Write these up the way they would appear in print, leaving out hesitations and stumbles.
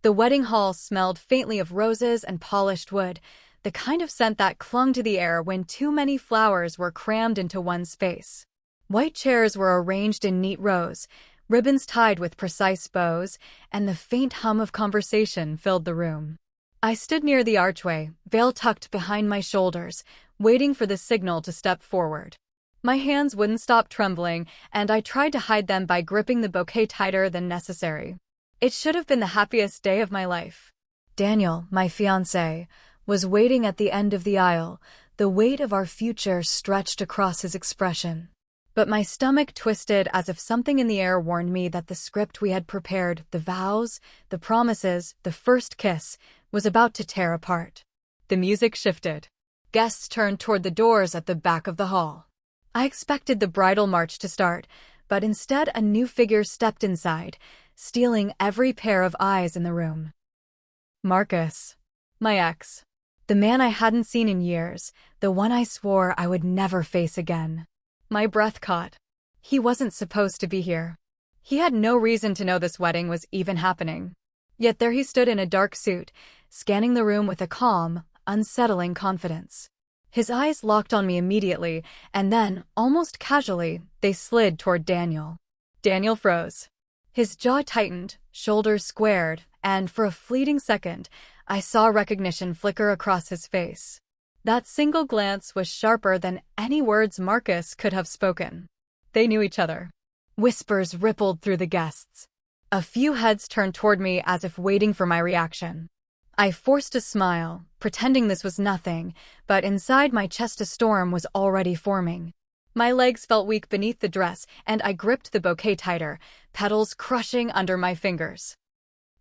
The wedding hall smelled faintly of roses and polished wood, the kind of scent that clung to the air when too many flowers were crammed into one space. White chairs were arranged in neat rows, ribbons tied with precise bows, and the faint hum of conversation filled the room. I stood near the archway, veil tucked behind my shoulders, waiting for the signal to step forward. My hands wouldn't stop trembling, and I tried to hide them by gripping the bouquet tighter than necessary. It should have been the happiest day of my life. Daniel, my fiancé, was waiting at the end of the aisle, the weight of our future stretched across his expression. But my stomach twisted as if something in the air warned me that the script we had prepared, the vows, the promises, the first kiss, was about to tear apart. The music shifted. Guests turned toward the doors at the back of the hall. I expected the bridal march to start, but instead a new figure stepped inside, stealing every pair of eyes in the room. Marcus. My ex. The man I hadn't seen in years, the one I swore I would never face again. My breath caught. He wasn't supposed to be here. He had no reason to know this wedding was even happening. Yet there he stood in a dark suit, scanning the room with a calm, unsettling confidence. His eyes locked on me immediately, and then, almost casually, they slid toward Daniel. Daniel froze. His jaw tightened, shoulders squared, and for a fleeting second, I saw recognition flicker across his face. That single glance was sharper than any words Marcus could have spoken. They knew each other. Whispers rippled through the guests. A few heads turned toward me as if waiting for my reaction. I forced a smile, pretending this was nothing, but inside my chest a storm was already forming. My legs felt weak beneath the dress, and I gripped the bouquet tighter, petals crushing under my fingers.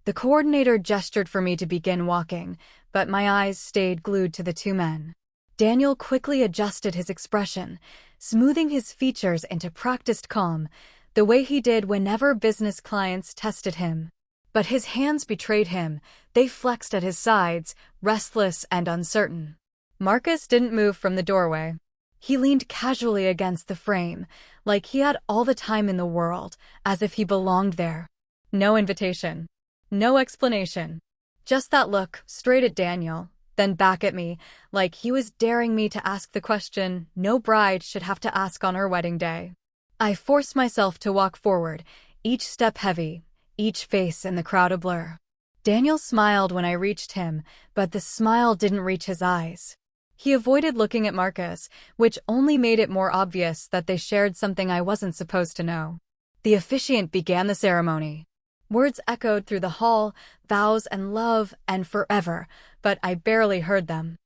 The coordinator gestured for me to begin walking, but my eyes stayed glued to the two men. Daniel quickly adjusted his expression, smoothing his features into practiced calm, the way he did whenever business clients tested him. But his hands betrayed him. They flexed at his sides, restless and uncertain. Marcus didn't move from the doorway. He leaned casually against the frame, like he had all the time in the world, as if he belonged there. No invitation. No explanation. Just that look, straight at Daniel, then back at me, like he was daring me to ask the question no bride should have to ask on her wedding day. I forced myself to walk forward, each step heavy, each face in the crowd a blur. Daniel smiled when I reached him, but the smile didn't reach his eyes. He avoided looking at Marcus, which only made it more obvious that they shared something I wasn't supposed to know. The officiant began the ceremony. Words echoed through the hall, vows and love and forever, but I barely heard them.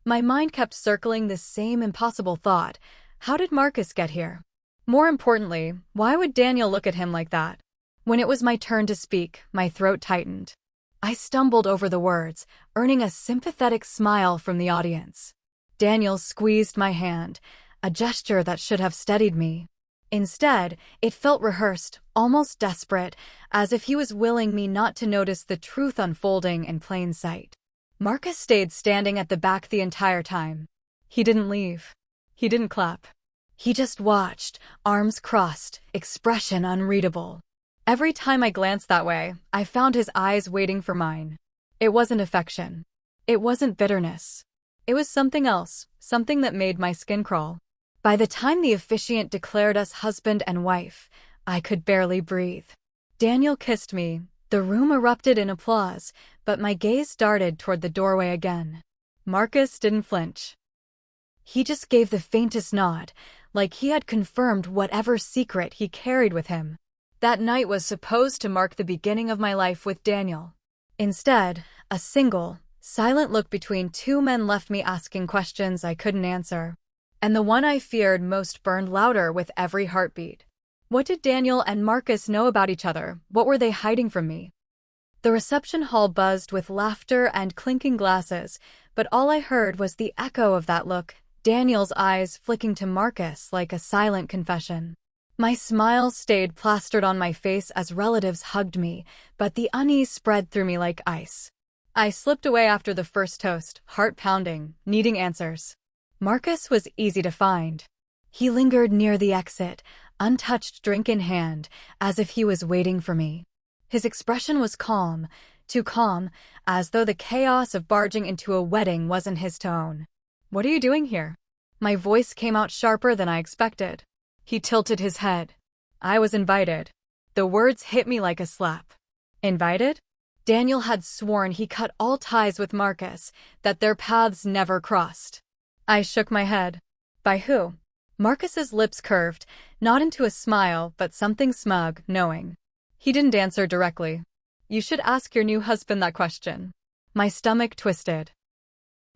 My mind kept circling this same impossible thought. How did Marcus get here? More importantly, why would Daniel look at him like that? When it was my turn to speak, my throat tightened. I stumbled over the words, earning a sympathetic smile from the audience. Daniel squeezed my hand, a gesture that should have steadied me. Instead, it felt rehearsed, almost desperate, as if he was willing me not to notice the truth unfolding in plain sight. Marcus stayed standing at the back the entire time. He didn't leave. He didn't clap. He just watched, arms crossed, expression unreadable. Every time I glanced that way, I found his eyes waiting for mine. It wasn't affection. It wasn't bitterness. It was something else, something that made my skin crawl. By the time the officiant declared us husband and wife, I could barely breathe. Daniel kissed me. The room erupted in applause, but my gaze darted toward the doorway again. Marcus didn't flinch. He just gave the faintest nod, like he had confirmed whatever secret he carried with him. That night was supposed to mark the beginning of my life with Daniel. Instead, a single, silent look between two men left me asking questions I couldn't answer. And the one I feared most burned louder with every heartbeat. What did Daniel and Marcus know about each other? What were they hiding from me? The reception hall buzzed with laughter and clinking glasses, but all I heard was the echo of that look, Daniel's eyes flicking to Marcus like a silent confession. My smile stayed plastered on my face as relatives hugged me, but the unease spread through me like ice. I slipped away after the first toast, heart pounding, needing answers. Marcus was easy to find. He lingered near the exit, untouched drink in hand, as if he was waiting for me. His expression was calm, too calm, as though the chaos of barging into a wedding wasn't his tone. "What are you doing here?" My voice came out sharper than I expected. He tilted his head. "I was invited." The words hit me like a slap. Invited? Daniel had sworn he cut all ties with Marcus, that their paths never crossed. I shook my head. By who? Marcus's lips curved, not into a smile, but something smug, knowing. He didn't answer directly. "You should ask your new husband that question." My stomach twisted.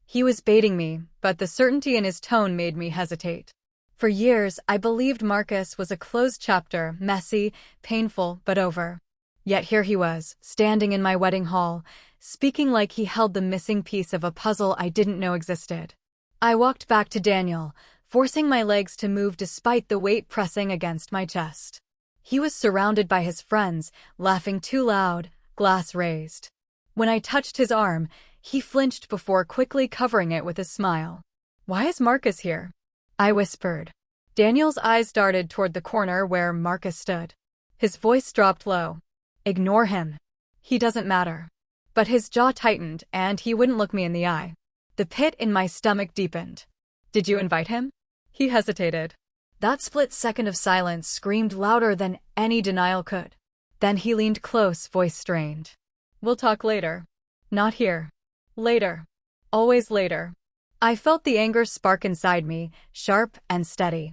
He was baiting me, but the certainty in his tone made me hesitate. For years, I believed Marcus was a closed chapter, messy, painful, but over. Yet here he was, standing in my wedding hall, speaking like he held the missing piece of a puzzle I didn't know existed. I walked back to Daniel, forcing my legs to move despite the weight pressing against my chest. He was surrounded by his friends, laughing too loud, glass raised. When I touched his arm, he flinched before quickly covering it with a smile. "Why is Marcus here?" I whispered. Daniel's eyes darted toward the corner where Marcus stood. His voice dropped low. "Ignore him. He doesn't matter." But his jaw tightened, and he wouldn't look me in the eye. The pit in my stomach deepened. "Did you invite him?" He hesitated. That split second of silence screamed louder than any denial could. Then he leaned close, voice strained. "We'll talk later." "Not here." "Later. Always later." I felt the anger spark inside me, sharp and steady.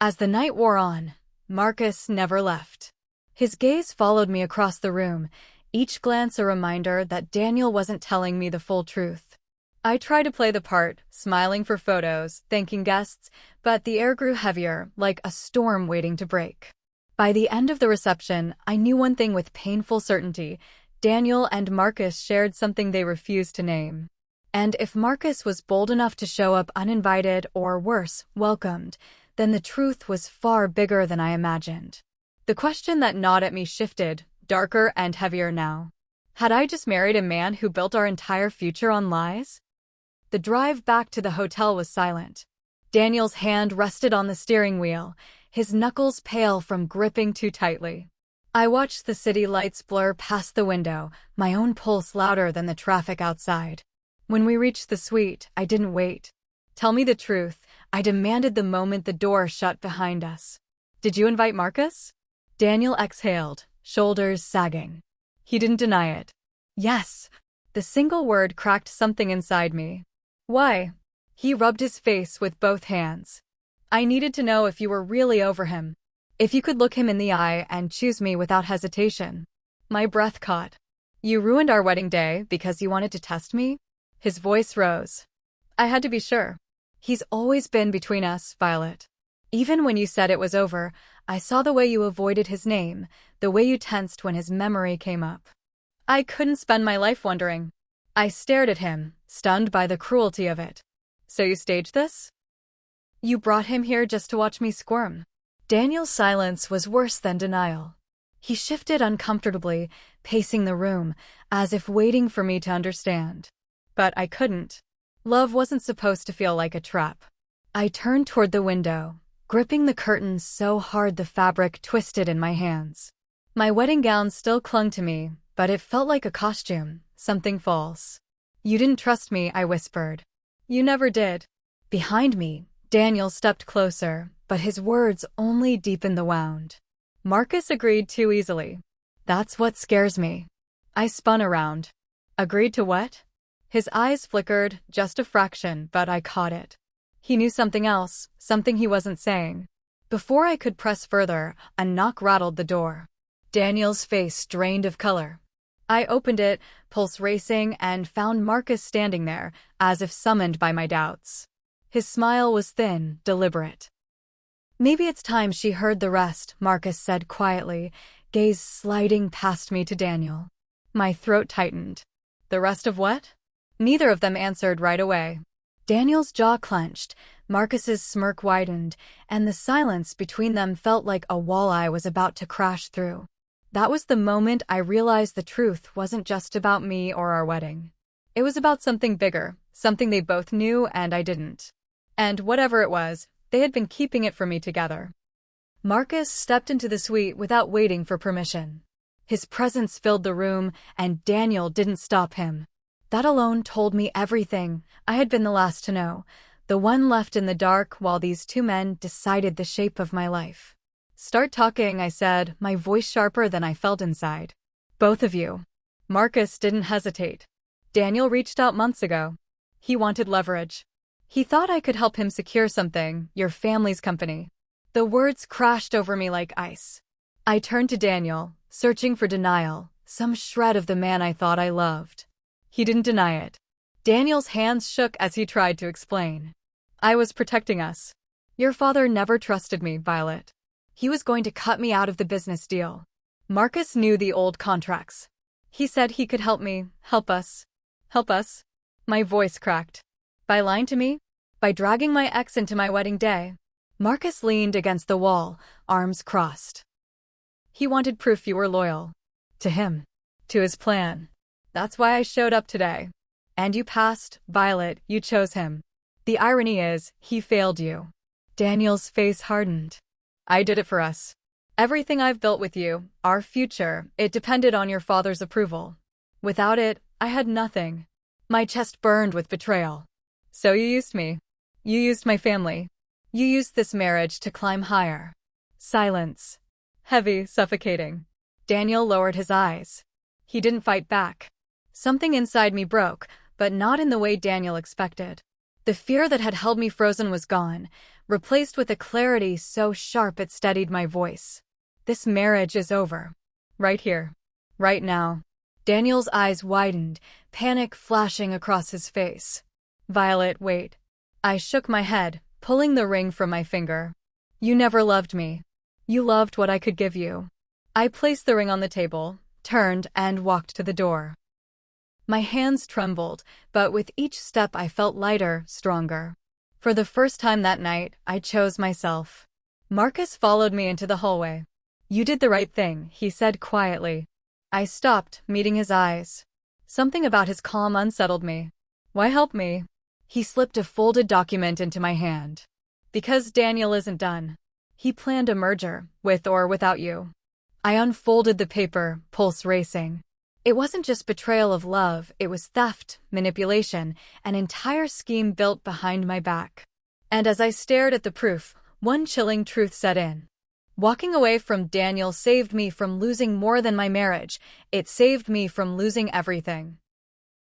As the night wore on, Marcus never left. His gaze followed me across the room, each glance a reminder that Daniel wasn't telling me the full truth. I tried to play the part, smiling for photos, thanking guests, but the air grew heavier, like a storm waiting to break. By the end of the reception, I knew one thing with painful certainty: Daniel and Marcus shared something they refused to name. And if Marcus was bold enough to show up uninvited or, worse, welcomed, then the truth was far bigger than I imagined. The question that gnawed at me shifted, darker and heavier now. Had I just married a man who built our entire future on lies? The drive back to the hotel was silent. Daniel's hand rested on the steering wheel, his knuckles pale from gripping too tightly. I watched the city lights blur past the window, my own pulse louder than the traffic outside. When we reached the suite, I didn't wait. "Tell me the truth," I demanded the moment the door shut behind us. "Did you invite Marcus?" Daniel exhaled, shoulders sagging. He didn't deny it. "Yes." The single word cracked something inside me. "Why?" He rubbed his face with both hands. "I needed to know if you were really over him. If you could look him in the eye and choose me without hesitation." My breath caught. "You ruined our wedding day because you wanted to test me?" His voice rose. "I had to be sure. He's always been between us, Violet. Even when you said it was over, I saw the way you avoided his name, the way you tensed when his memory came up. I couldn't spend my life wondering." I stared at him, stunned by the cruelty of it. "So you staged this? You brought him here just to watch me squirm?" Daniel's silence was worse than denial. He shifted uncomfortably, pacing the room, as if waiting for me to understand. But I couldn't. Love wasn't supposed to feel like a trap. I turned toward the window, gripping the curtains so hard the fabric twisted in my hands. My wedding gown still clung to me, but it felt like a costume, something false. "You didn't trust me," I whispered. "You never did." Behind me, Daniel stepped closer, but his words only deepened the wound. "Marcus agreed too easily. That's what scares me." I spun around. "Agreed to what?" His eyes flickered, just a fraction, but I caught it. He knew something else, something he wasn't saying. Before I could press further, a knock rattled the door. Daniel's face drained of color. I opened it, pulse racing, and found Marcus standing there, as if summoned by my doubts. His smile was thin, deliberate. "Maybe it's time she heard the rest," Marcus said quietly, gaze sliding past me to Daniel. My throat tightened. "The rest of what?" Neither of them answered right away. Daniel's jaw clenched, Marcus's smirk widened, and the silence between them felt like a wall I was about to crash through. That was the moment I realized the truth wasn't just about me or our wedding. It was about something bigger, something they both knew and I didn't. And whatever it was, they had been keeping it from me together. Marcus stepped into the suite without waiting for permission. His presence filled the room, and Daniel didn't stop him. That alone told me everything. I had been the last to know, the one left in the dark while these two men decided the shape of my life. "Start talking," I said, my voice sharper than I felt inside. "Both of you." Marcus didn't hesitate. "Daniel reached out months ago. He wanted leverage. He thought I could help him secure something, your family's company." The words crashed over me like ice. I turned to Daniel, searching for denial, some shred of the man I thought I loved. He didn't deny it. Daniel's hands shook as he tried to explain. "I was protecting us. Your father never trusted me, Violet. He was going to cut me out of the business deal. Marcus knew the old contracts. He said he could help me, help us. Help us?" My voice cracked. "By lying to me? By dragging my ex into my wedding day?" Marcus leaned against the wall, arms crossed. "He wanted proof you were loyal. To him. To his plan. That's why I showed up today. And you passed, Violet, you chose him. The irony is, he failed you." Daniel's face hardened. "I did it for us. Everything I've built with you, our future, it depended on your father's approval. Without it, I had nothing." My chest burned with betrayal. "So you used me. You used my family. You used this marriage to climb higher." Silence. Heavy, suffocating. Daniel lowered his eyes. He didn't fight back. Something inside me broke, but not in the way Daniel expected. The fear that had held me frozen was gone, replaced with a clarity so sharp it steadied my voice. "This marriage is over. Right here. Right now." Daniel's eyes widened, panic flashing across his face. "Violet, wait." I shook my head, pulling the ring from my finger. "You never loved me. You loved what I could give you." I placed the ring on the table, turned, and walked to the door. My hands trembled, but with each step I felt lighter, stronger. For the first time that night, I chose myself. Marcus followed me into the hallway. "You did the right thing," he said quietly. I stopped, meeting his eyes. Something about his calm unsettled me. "Why help me?" He slipped a folded document into my hand. "Because Daniel isn't done. He planned a merger, with or without you." I unfolded the paper, pulse racing. It wasn't just betrayal of love, it was theft, manipulation, an entire scheme built behind my back. And as I stared at the proof, one chilling truth set in. Walking away from Daniel saved me from losing more than my marriage. It saved me from losing everything.